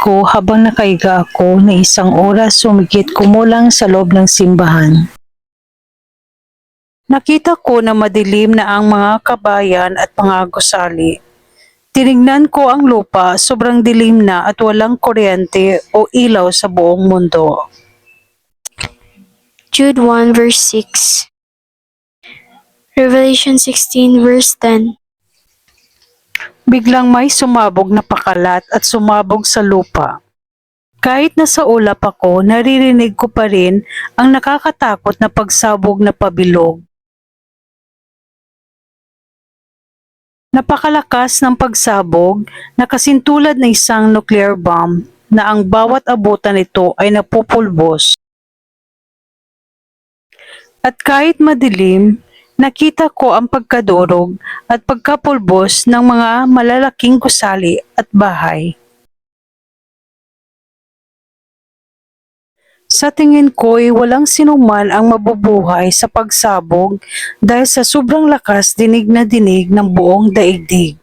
ko habang nakaiga ako na isang oras sumigit kumulang sa loob ng simbahan. Nakita ko na madilim na ang mga kabayan at mga gusali. Tinignan ko ang lupa, sobrang dilim na at walang kuryente o ilaw sa buong mundo. Jude 1 verse 6. Revelation 16 verse 10. Biglang may sumabog na pakalat at sumabog sa lupa. Kahit nasa ulap ako, naririnig ko pa rin ang nakakatakot na pagsabog na pabilog. Napakalakas ng pagsabog na kasintulad ng isang nuclear bomb na ang bawat abutan nito ay napupulbos. At kahit madilim, nakita ko ang pagkadurog at pagkapulbos ng mga malalaking gusali at bahay. Sa tingin ko'y walang sinuman ang mabubuhay sa pagsabog dahil sa sobrang lakas dinig na dinig ng buong daigdig.